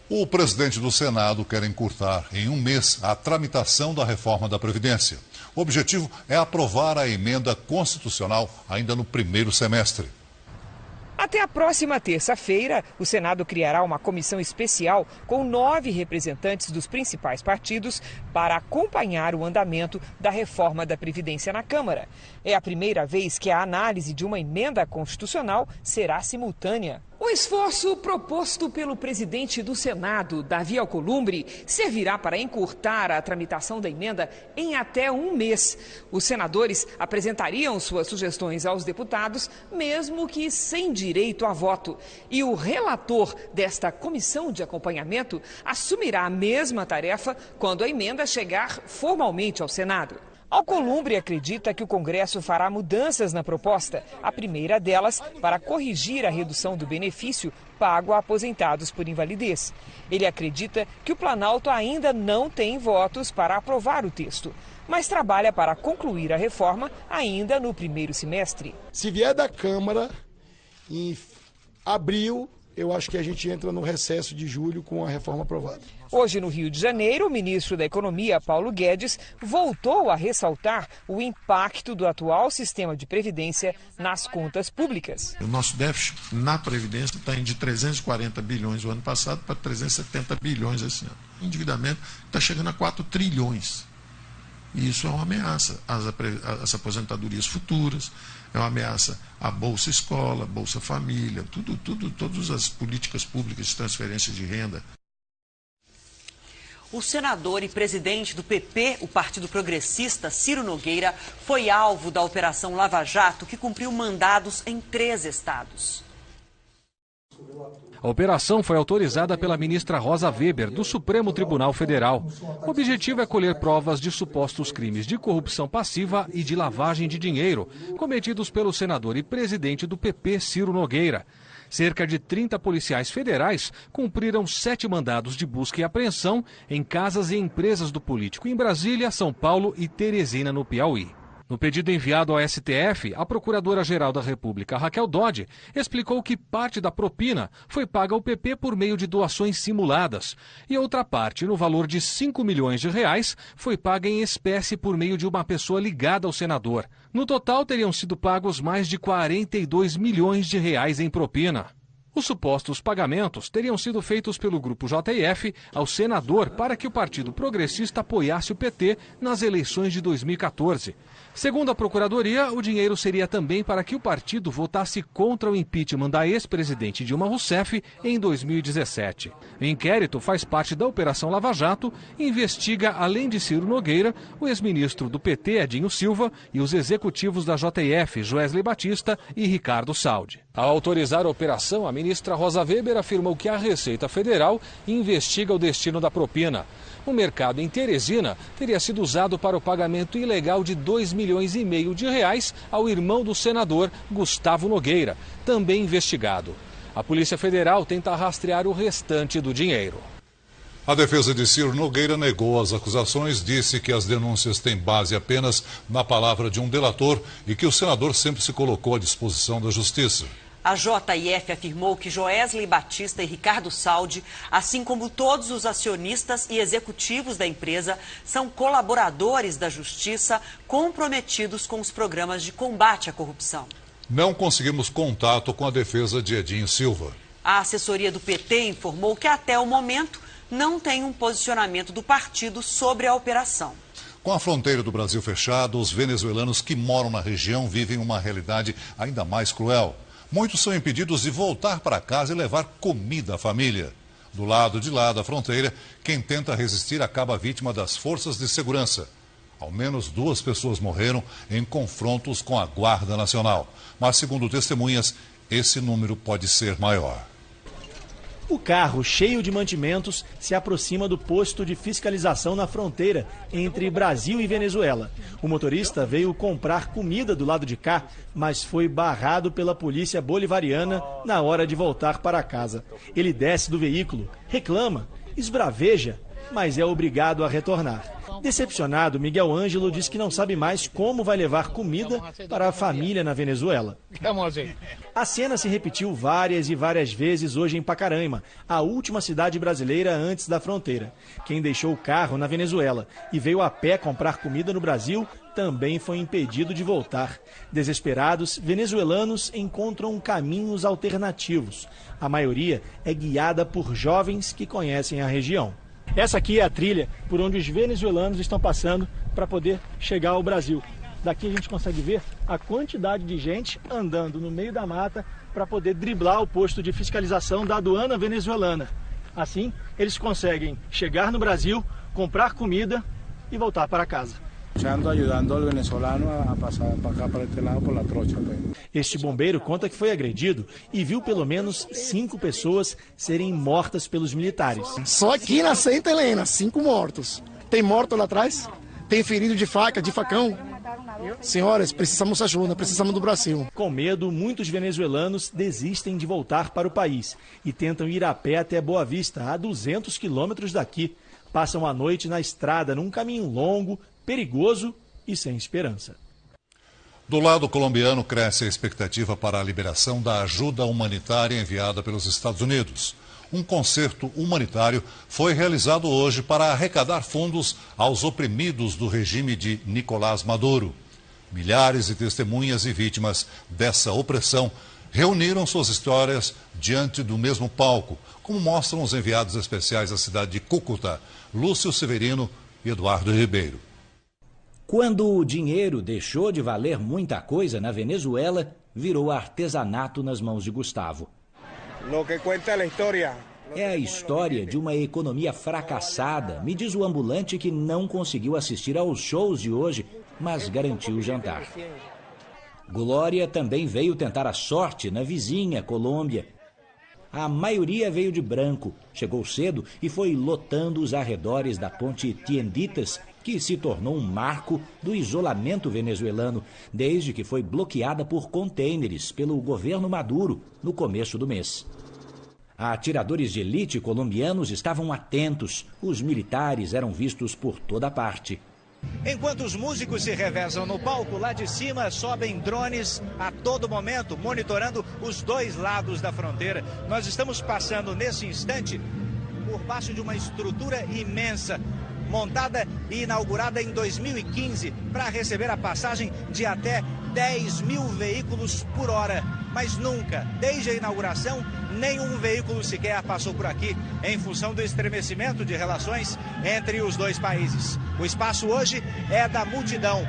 O presidente do Senado quer encurtar em um mês a tramitação da reforma da Previdência. O objetivo é aprovar a emenda constitucional ainda no primeiro semestre. Até a próxima terça-feira, o Senado criará uma comissão especial com 9 representantes dos principais partidos para acompanhar o andamento da reforma da Previdência na Câmara. É a primeira vez que a análise de uma emenda constitucional será simultânea. O esforço proposto pelo presidente do Senado, Davi Alcolumbre, servirá para encurtar a tramitação da emenda em até um mês. Os senadores apresentariam suas sugestões aos deputados, mesmo que sem direito a voto. E o relator desta comissão de acompanhamento assumirá a mesma tarefa quando a emenda chegar formalmente ao Senado. Alcolumbre acredita que o Congresso fará mudanças na proposta, a primeira delas para corrigir a redução do benefício pago a aposentados por invalidez. Ele acredita que o Planalto ainda não tem votos para aprovar o texto, mas trabalha para concluir a reforma ainda no primeiro semestre. Se vier da Câmara, em abril, eu acho que a gente entra no recesso de julho com a reforma aprovada. Hoje, no Rio de Janeiro, o ministro da Economia, Paulo Guedes, voltou a ressaltar o impacto do atual sistema de previdência nas contas públicas. O nosso déficit na Previdência está indo de 340 bilhões o ano passado para 370 bilhões esse ano. O endividamento está chegando a 4 trilhões. E isso é uma ameaça às aposentadorias futuras, é uma ameaça à Bolsa Escola, Bolsa Família, todas as políticas públicas de transferência de renda. O senador e presidente do PP, o Partido Progressista, Ciro Nogueira, foi alvo da Operação Lava Jato, que cumpriu mandados em 3 estados. A operação foi autorizada pela ministra Rosa Weber, do Supremo Tribunal Federal. O objetivo é colher provas de supostos crimes de corrupção passiva e de lavagem de dinheiro, cometidos pelo senador e presidente do PP, Ciro Nogueira. Cerca de 30 policiais federais cumpriram 7 mandados de busca e apreensão em casas e empresas do político em Brasília, São Paulo e Teresina, no Piauí. No pedido enviado ao STF, a Procuradora-Geral da República, Raquel Dodge, explicou que parte da propina foi paga ao PP por meio de doações simuladas e outra parte, no valor de 5 milhões de reais, foi paga em espécie por meio de uma pessoa ligada ao senador. No total, teriam sido pagos mais de 42 milhões de reais em propina. Os supostos pagamentos teriam sido feitos pelo Grupo JF ao senador para que o Partido Progressista apoiasse o PT nas eleições de 2014. Segundo a Procuradoria, o dinheiro seria também para que o partido votasse contra o impeachment da ex-presidente Dilma Rousseff em 2017. O inquérito faz parte da Operação Lava Jato e investiga, além de Ciro Nogueira, o ex-ministro do PT, Edinho Silva, e os executivos da JF, Joesley Batista e Ricardo Saldi. Ao autorizar a operação, a ministra Rosa Weber afirmou que a Receita Federal investiga o destino da propina. O mercado em Teresina teria sido usado para o pagamento ilegal de 2,5 milhões de reais ao irmão do senador, Gustavo Nogueira, também investigado. A Polícia Federal tenta rastrear o restante do dinheiro. A defesa de Ciro Nogueira negou as acusações, disse que as denúncias têm base apenas na palavra de um delator e que o senador sempre se colocou à disposição da Justiça. A JF afirmou que Joesley Batista e Ricardo Saldi, assim como todos os acionistas e executivos da empresa, são colaboradores da Justiça comprometidos com os programas de combate à corrupção. Não conseguimos contato com a defesa de Edinho Silva. A assessoria do PT informou que até o momento não tem um posicionamento do partido sobre a operação. Com a fronteira do Brasil fechada, os venezuelanos que moram na região vivem uma realidade ainda mais cruel. Muitos são impedidos de voltar para casa e levar comida à família. Do lado de lá da fronteira, quem tenta resistir acaba vítima das forças de segurança. Ao menos 2 pessoas morreram em confrontos com a Guarda Nacional. Mas, segundo testemunhas, esse número pode ser maior. O carro, cheio de mantimentos, se aproxima do posto de fiscalização na fronteira entre Brasil e Venezuela. O motorista veio comprar comida do lado de cá, mas foi barrado pela polícia bolivariana na hora de voltar para casa. Ele desce do veículo, reclama, esbraveja, mas é obrigado a retornar. Decepcionado, Miguel Ângelo diz que não sabe mais como vai levar comida para a família na Venezuela. A cena se repetiu várias e várias vezes hoje em Pacaraima, a última cidade brasileira antes da fronteira. Quem deixou o carro na Venezuela e veio a pé comprar comida no Brasil também foi impedido de voltar. Desesperados, venezuelanos encontram caminhos alternativos. A maioria é guiada por jovens que conhecem a região. Essa aqui é a trilha por onde os venezuelanos estão passando para poder chegar ao Brasil. Daqui a gente consegue ver a quantidade de gente andando no meio da mata para poder driblar o posto de fiscalização da aduana venezuelana. Assim, eles conseguem chegar no Brasil, comprar comida e voltar para casa. Este bombeiro conta que foi agredido e viu pelo menos 5 pessoas serem mortas pelos militares. Só aqui na Santa Helena, 5 mortos. Tem morto lá atrás? Tem ferido de faca, de facão? Senhoras, precisamos de ajuda, precisamos do Brasil. Com medo, muitos venezuelanos desistem de voltar para o país e tentam ir a pé até Boa Vista, a 200 quilômetros daqui. Passam a noite na estrada, num caminho longo, perigoso e sem esperança. Do lado colombiano, cresce a expectativa para a liberação da ajuda humanitária enviada pelos Estados Unidos. Um concerto humanitário foi realizado hoje para arrecadar fundos aos oprimidos do regime de Nicolás Maduro. Milhares de testemunhas e vítimas dessa opressão reuniram suas histórias diante do mesmo palco, como mostram os enviados especiais da cidade de Cúcuta, Lúcio Severino e Eduardo Ribeiro. Quando o dinheiro deixou de valer muita coisa na Venezuela, virou artesanato nas mãos de Gustavo. É a história de uma economia fracassada, me diz o ambulante que não conseguiu assistir aos shows de hoje, mas garantiu o jantar. Glória também veio tentar a sorte na vizinha Colômbia. A maioria veio de branco, chegou cedo e foi lotando os arredores da ponte Tienditas, que se tornou um marco do isolamento venezuelano, desde que foi bloqueada por contêineres pelo governo Maduro no começo do mês. Atiradores de elite colombianos estavam atentos, os militares eram vistos por toda parte. Enquanto os músicos se revezam no palco, lá de cima sobem drones a todo momento, monitorando os dois lados da fronteira. Nós estamos passando nesse instante por baixo de uma estrutura imensa, montada e inaugurada em 2015 para receber a passagem de até 10 mil veículos por hora. Mas nunca, desde a inauguração, nenhum veículo sequer passou por aqui, em função do estremecimento de relações entre os dois países. O espaço hoje é da multidão,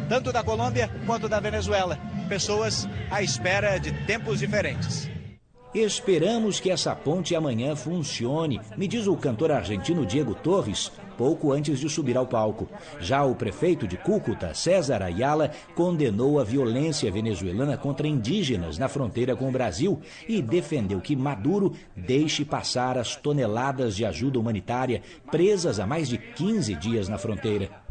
tanto da Colômbia quanto da Venezuela. Pessoas à espera de tempos diferentes. Esperamos que essa ponte amanhã funcione, me diz o cantor argentino Diego Torres, pouco antes de subir ao palco. Já o prefeito de Cúcuta, César Ayala, condenou a violência venezuelana contra indígenas na fronteira com o Brasil e defendeu que Maduro deixe passar as toneladas de ajuda humanitária presas há mais de 15 dias na fronteira.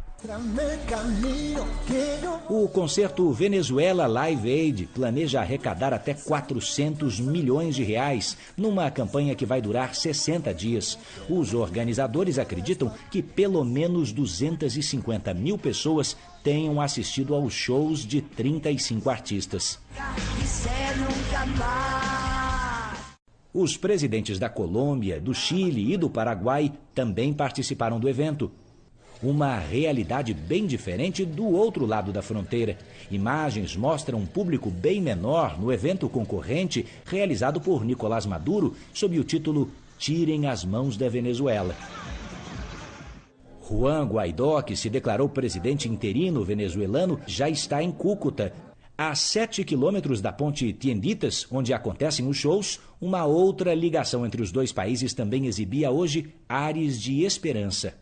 O concerto Venezuela Live Aid planeja arrecadar até 400 milhões de reais numa campanha que vai durar 60 dias. Os organizadores acreditam que pelo menos 250 mil pessoas tenham assistido aos shows de 35 artistas. Os presidentes da Colômbia, do Chile e do Paraguai também participaram do evento. Uma realidade bem diferente do outro lado da fronteira. Imagens mostram um público bem menor no evento concorrente realizado por Nicolás Maduro sob o título Tirem as Mãos da Venezuela. Juan Guaidó, que se declarou presidente interino venezuelano, já está em Cúcuta. A 7 quilômetros da ponte Tienditas, onde acontecem os shows, uma outra ligação entre os dois países também exibia hoje ares de esperança.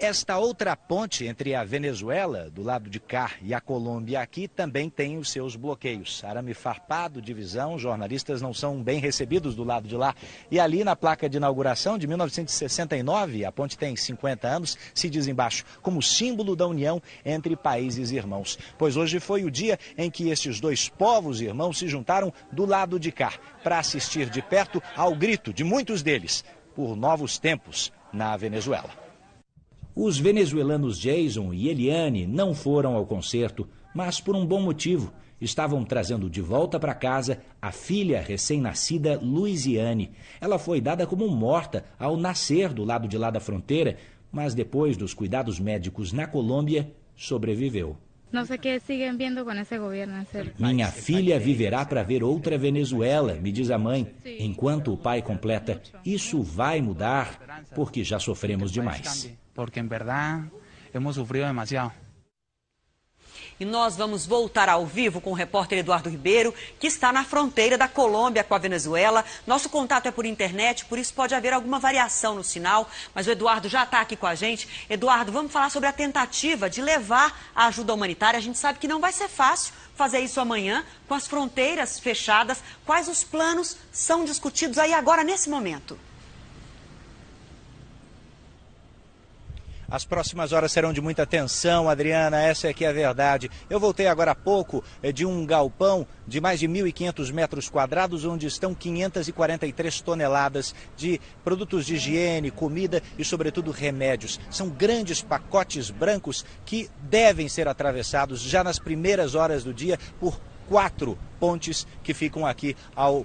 Esta outra ponte entre a Venezuela, do lado de cá, e a Colômbia aqui, também tem os seus bloqueios. Arame farpado, divisão, jornalistas não são bem recebidos do lado de lá. E ali na placa de inauguração de 1969, a ponte tem 50 anos, se diz embaixo, como símbolo da união entre países irmãos. Pois hoje foi o dia em que estes dois povos irmãos se juntaram do lado de cá, para assistir de perto ao grito de muitos deles, por novos tempos na Venezuela. Os venezuelanos Jason e Eliane não foram ao concerto, mas por um bom motivo. Estavam trazendo de volta para casa a filha recém-nascida Luiziane. Ela foi dada como morta ao nascer do lado de lá da fronteira, mas depois dos cuidados médicos na Colômbia, sobreviveu. Minha filha viverá para ver outra Venezuela, me diz a mãe, enquanto o pai completa: isso vai mudar, porque já sofremos demais. Porque, em verdade, hemos sofrido demasiado. E nós vamos voltar ao vivo com o repórter Eduardo Ribeiro, que está na fronteira da Colômbia com a Venezuela. Nosso contato é por internet, por isso pode haver alguma variação no sinal, mas o Eduardo já está aqui com a gente. Eduardo, vamos falar sobre a tentativa de levar a ajuda humanitária. A gente sabe que não vai ser fácil fazer isso amanhã, com as fronteiras fechadas. Quais os planos são discutidos aí agora, nesse momento? As próximas horas serão de muita tensão, Adriana, essa é que é a verdade. Eu voltei agora há pouco de um galpão de mais de 1.500 metros quadrados, onde estão 543 toneladas de produtos de higiene, comida e, sobretudo, remédios. São grandes pacotes brancos que devem ser atravessados já nas primeiras horas do dia por 4 pontes que ficam aqui ao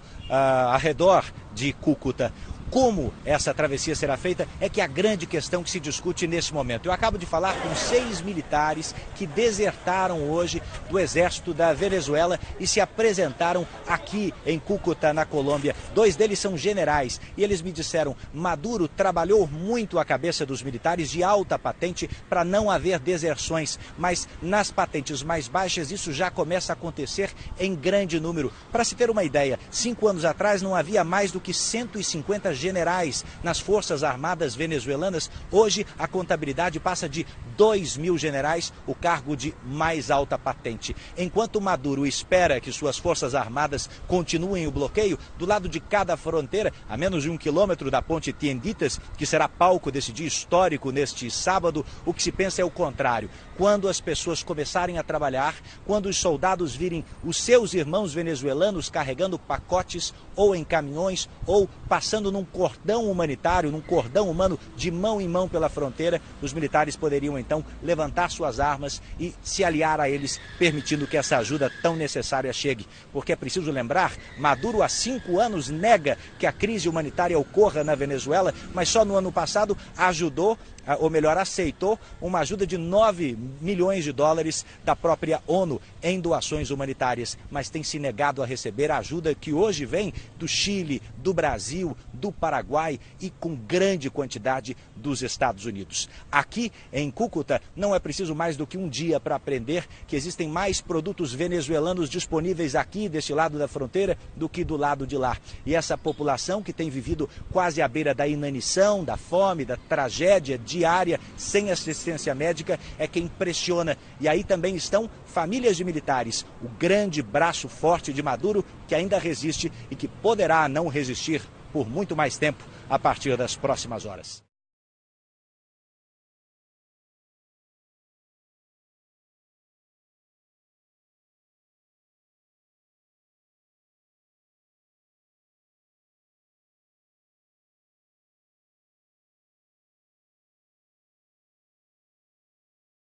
redor de Cúcuta. Como essa travessia será feita é que é a grande questão que se discute nesse momento. Eu acabo de falar com 6 militares que desertaram hoje do exército da Venezuela e se apresentaram aqui em Cúcuta, na Colômbia. 2 deles são generais e eles me disseram: Maduro trabalhou muito a cabeça dos militares de alta patente para não haver deserções, mas nas patentes mais baixas isso já começa a acontecer em grande número. Para se ter uma ideia, 5 anos atrás não havia mais do que 150 generais nas Forças Armadas venezuelanas. Hoje a contabilidade passa de 2.000 generais, o cargo de mais alta patente. Enquanto Maduro espera que suas Forças Armadas continuem o bloqueio, do lado de cada fronteira, a menos de 1 quilômetro da ponte Tienditas, que será palco desse dia histórico neste sábado, o que se pensa é o contrário. Quando as pessoas começarem a trabalhar, quando os soldados virem os seus irmãos venezuelanos carregando pacotes ou em caminhões ou passando num cordão humanitário, num cordão humano de mão em mão pela fronteira, os militares poderiam então levantar suas armas e se aliar a eles, permitindo que essa ajuda tão necessária chegue. Porque é preciso lembrar, Maduro há 5 anos nega que a crise humanitária ocorra na Venezuela, mas só no ano passado ajudou, ou melhor, aceitou uma ajuda de 9 milhões de dólares da própria ONU em doações humanitárias, mas tem se negado a receber a ajuda que hoje vem do Chile, do Brasil, do Paraguai e com grande quantidade dos Estados Unidos. Aqui em Cúcuta não é preciso mais do que um dia para aprender que existem mais produtos venezuelanos disponíveis aqui deste lado da fronteira do que do lado de lá. E essa população que tem vivido quase à beira da inanição, da fome, da tragédia diária, sem assistência médica, é quem pressiona. E aí também estão famílias de militares, o grande braço forte de Maduro, que ainda resiste e que poderá não resistir por muito mais tempo a partir das próximas horas.